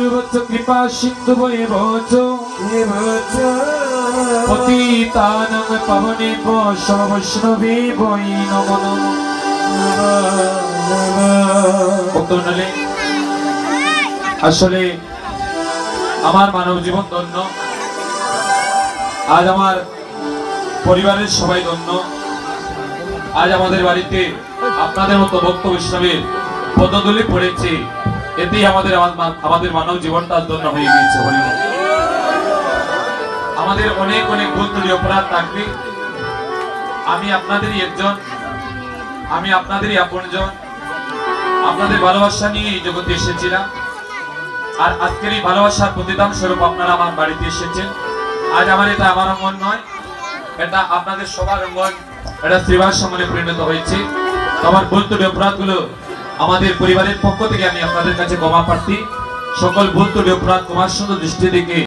ভৈবচ কৃপা সিন্ধু ভৈবচ পতিতানাং পাবনেভ্যো বৈষ্ণবেভ্যো নমো নমঃ। ভক্তমণ্ডলী, আসলে আমার মানব জীবন ধন্য, আজ আমার পরিবারের সবাই ধন্য। আজ আমাদের বাড়িতে আপনাদের মতো ভক্ত বৈষ্ণবের পদধূলি পড়েছে, এতেই আমাদের মানব জীবনটা ধন্য হয়ে গিয়েছে। আমাদের অনেক অনেক ভুল ত্রুটি অপরাধ থাকবে, আমি আপনাদেরই একজন, আমি আপনাদেরই আপনজন। আপনাদের ভালোবাসা নিয়ে এই জগতে এসেছিলাম, আর আজকের এই ভালোবাসার প্রতিদান স্বরূপ আপনারা আমার বাড়িতে এসেছেন। আজ এটা আমার অঙ্গন নয়, এটা আপনাদের সবার অঙ্গন, এটা শ্রীবাস সম্মানে পরিণত হয়েছে। আমার ভুল ত্রুটি অপরাধগুলো আমাদের পরিবারের পক্ষ থেকে আমি আপনাদের কাছে ক্ষমা প্রার্থী। সকল ভুল ত্রুটি অপরাধ ক্ষমার সুন্দর দৃষ্টি থেকে